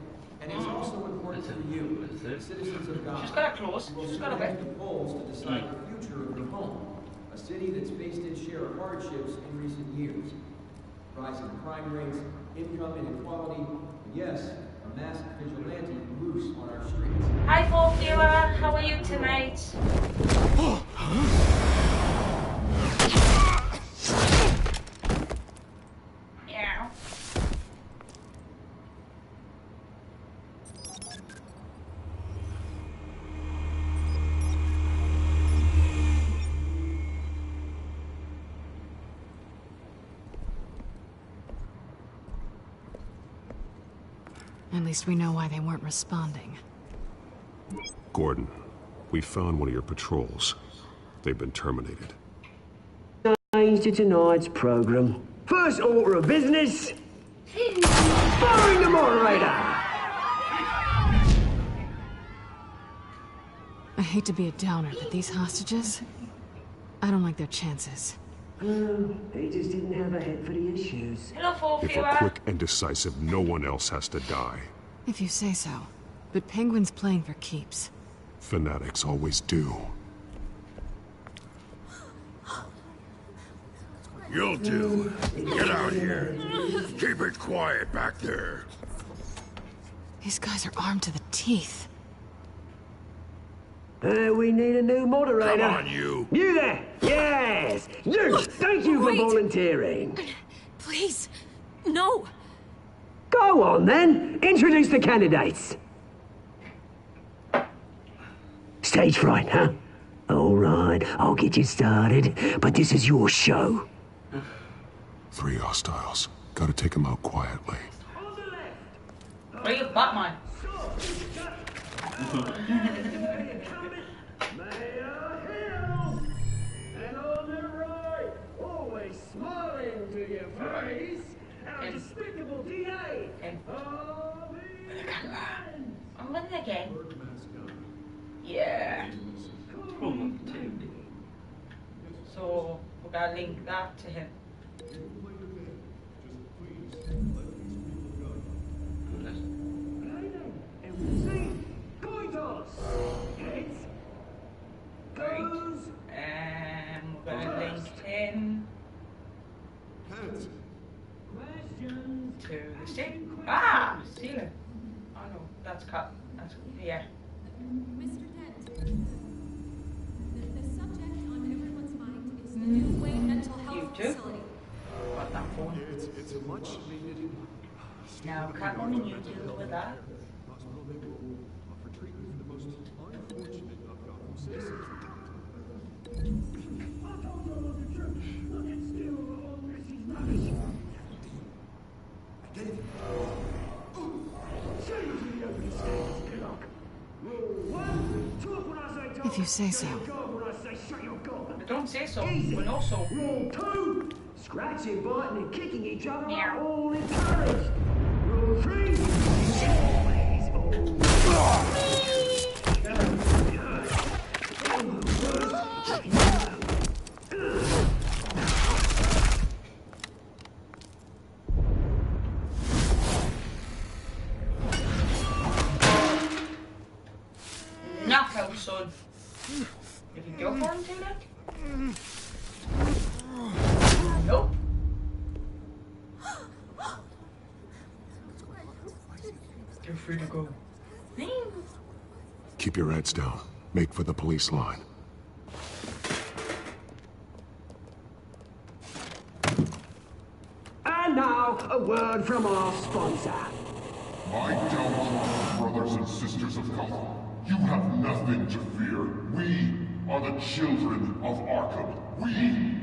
And it's also important for you, the citizens of Gotham. She's got a close. She's got a bit. The polls to decide the future of your home, a city that's faced its share of hardships in recent years. Rising crime rates, income inequality, and yes, a masked vigilante loose on our streets. Hi, folk viewer. How are you tonight? Yeah. At least we know why they weren't responding. Gordon, we found one of your patrols. They've been terminated. Change to tonight's program. First order of business. Firing the moderator! I hate to be a downer, but these hostages... I don't like their chances. He just didn't have a head for the issues. Hello, folk If viewer. we're quick and decisive, no one else has to die. If you say so. But Penguin's playing for keeps. Fanatics always do. You'll do. Get out here. Keep it quiet back there. These guys are armed to the teeth. We need a new moderator. Come on, you. You there! Yes! You! Thank you for volunteering. Please, no. Go on, then. Introduce the candidates. Stage fright, huh? All right, I'll get you started, but this is your show. 3 hostiles. Gotta take them out quietly. Where you, Batman? And on the right, always smiling to your face, our despicable DA. I'm winning again. Yeah. So we're gonna link that to him. We're gonna link in to the state. Ah, ceiling. Oh no, that's cut. That's yeah. Mr. Dent, the subject on everyone's mind is the new Wayne mental health facility. Got that phone. It's a much needed. Now, cut on and you deal with that. If you say so. But don't say so. But also. Rule 2. Scratching, biting, and kicking each other are all encouraged. Rule 3. Knockout, son. If you go for him too much? Nope. You're free to go. Keep your heads down. Make for the police line. And now, a word from our sponsor. My downfall, brothers and sisters of Gotham. You have nothing to fear. We are the children of Arkham. We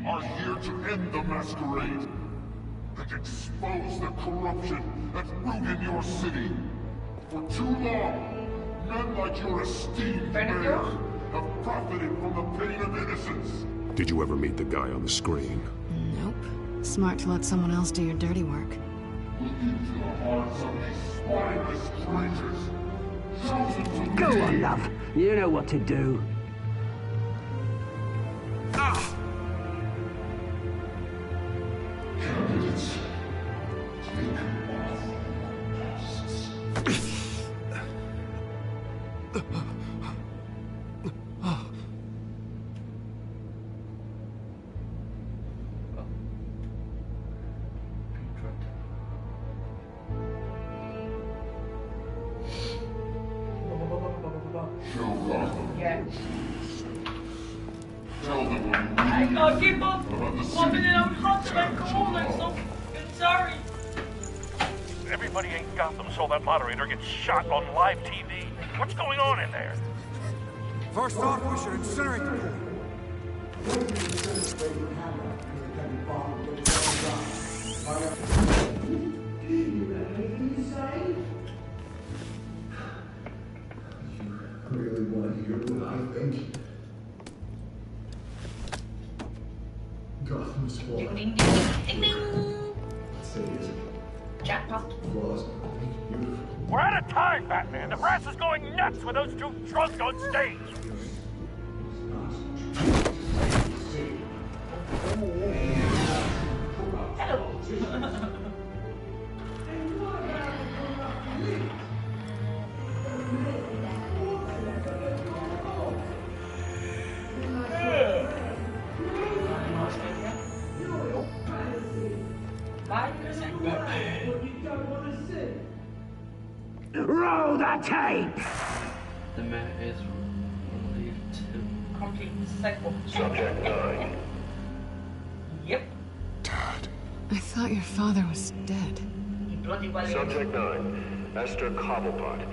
are here to end the masquerade and expose the corruption that's rooted in your city. For too long, men like your esteemed mayor have profited from the pain of innocence. Did you ever meet the guy on the screen? Nope. Smart to let someone else do your dirty work. Look into the hearts of these spineless traitors. Go on, love. You know what to do. Candidates, take off passes. Yeah. Tell them what I can't keep on swapping it out hot and cold and so sorry. Everybody in Gotham saw that moderator get shot on live TV. What's going on in there? First off, we should incinerate the pool. Really want to hear what I think? Gotham's fault. Ding ding ding ding ding. Say is Jackpot. flaws. Beautiful. We're out of time, Batman. The press is going nuts with those two drunks on stage. Roll the tape! The mayor is relieved to Complete cycle. Subject 9. Yep. I thought your father was dead. Bloody well. Subject 9. Esther Cobblepot.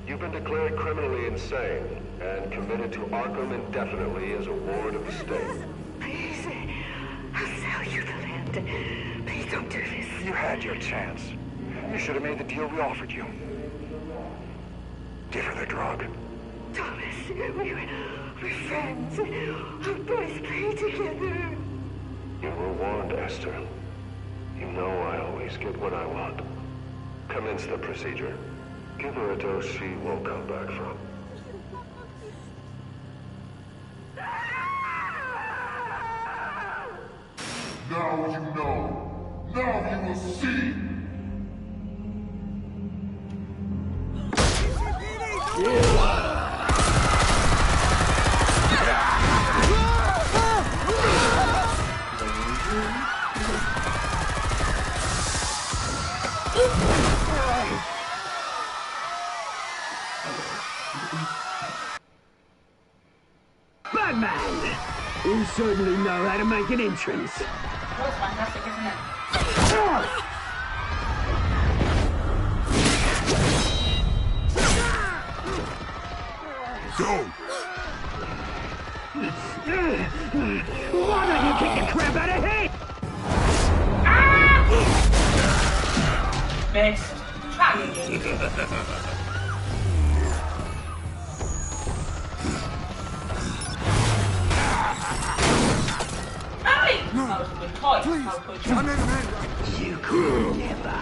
You've been declared criminally insane and committed to Arkham indefinitely as a ward of the state. Please, I'll sell you the land. Please don't do this. You had your chance. You should have made the deal we offered you. Give her the drug. Thomas, we're friends. Our boys play together. You were warned, Esther. You know I always get what I want. Commence the procedure. Give her a dose she won't come back from. Now you know. Now you will see. Batman! You certainly know how to make an entrance. That was fantastic, isn't it? Go! Why don't you kick the crap out of him? Missed. Try again. That was a good toy. Please, I'm in, man. You could never.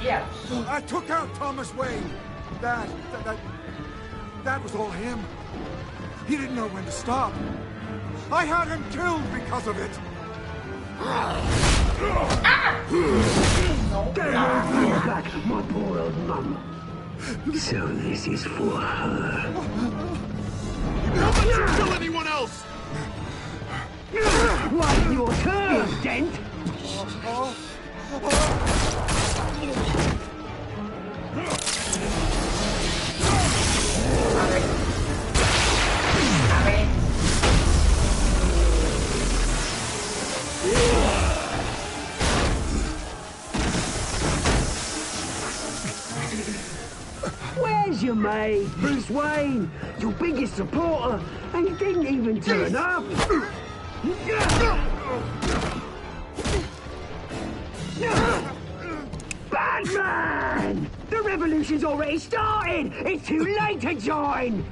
Yeah. I took out Thomas Wayne. That was all him. He didn't know when to stop. I had him killed because of it. Get back, my poor old mum. So this is for her. How about you kill anyone else? What's your turn, Dent? Where's your mate, Bruce Wayne? Your biggest supporter, and he didn't even turn up. Batman! The revolution's already started! It's too late to join!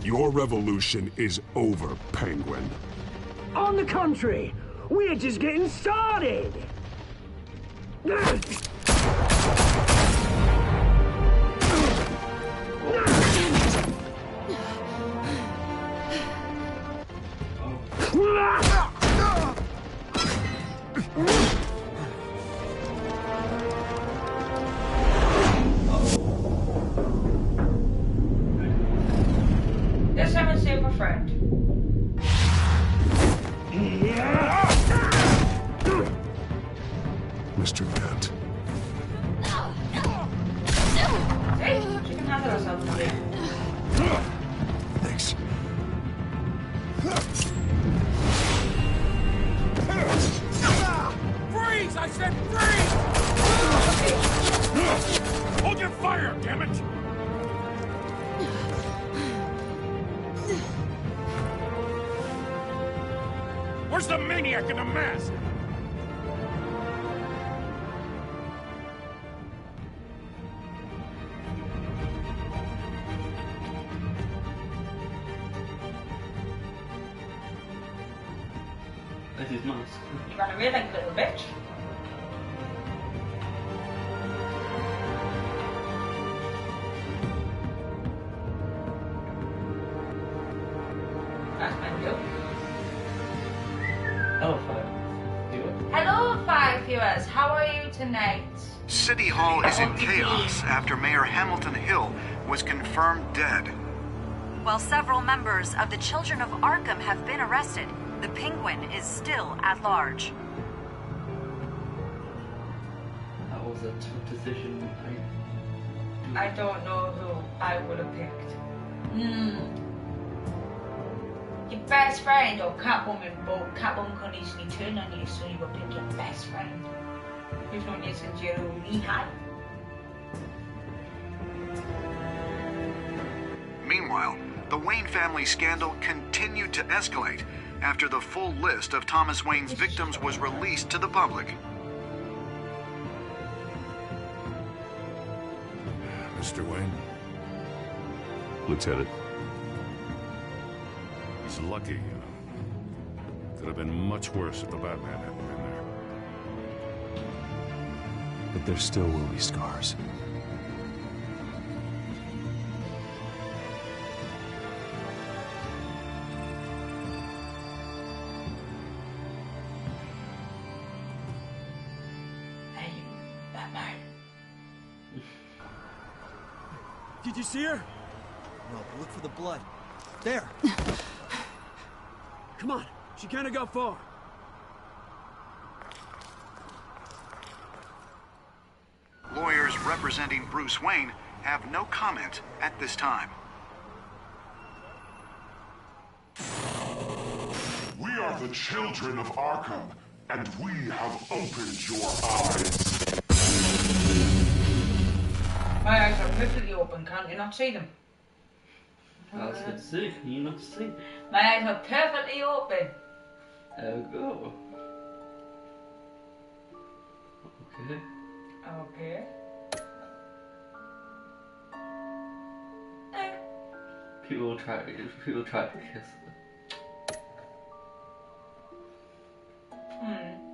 Your revolution is over, Penguin. On the contrary, we're just getting started. Let's have a super friend. Mr. Dent. Hey, she can handle herself now. Thanks. Freeze! I said freeze! Hold your fire, damn it! Where's the maniac in the mask? That's his mask. You ran away like a little bitch. That's my joke. Oh, fine. Hello, 5 viewers. How are you tonight? City Hall is in chaos after Mayor Hamilton Hill was confirmed dead. While several members of the Children of Arkham have been arrested, the Penguin is still at large. That was a tough decision. I don't know who I would have picked. Your best friend or Catwoman, but Catwoman can easily turn on you, so you will pick your best friend. You've known you since you're knee high. Meanwhile, the Wayne family scandal continued to escalate after the full list of Thomas Wayne's victims was released to the public. Mr. Wayne? Lieutenant. He's lucky, you know. Could have been much worse if the Batman hadn't been there. But there still will be scars. Hey, Batman. Did you see her? No, but look for the blood. There! Come on, she can't have got far. Lawyers representing Bruce Wayne have no comment at this time. We are the children of Arkham, and we have opened your eyes. My eyes are perfectly open, can't you not see them? I was going to say, can you not see? My eyes are perfectly open. There we go. Okay. Okay. People try to kiss her.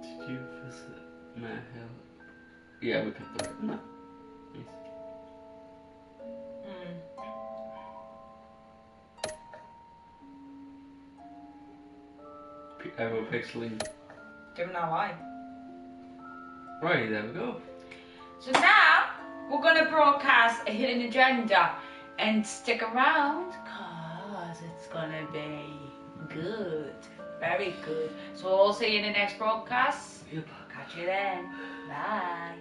Did you visit Mayor Hill? Yeah, we picked her up. No. Everyone picks Lee. Don't know why. Right, there we go. So now, we're going to broadcast a hidden agenda. And stick around, cause it's going to be good. Very good. So we'll see you in the next broadcast. Yep. Catch you then. Bye.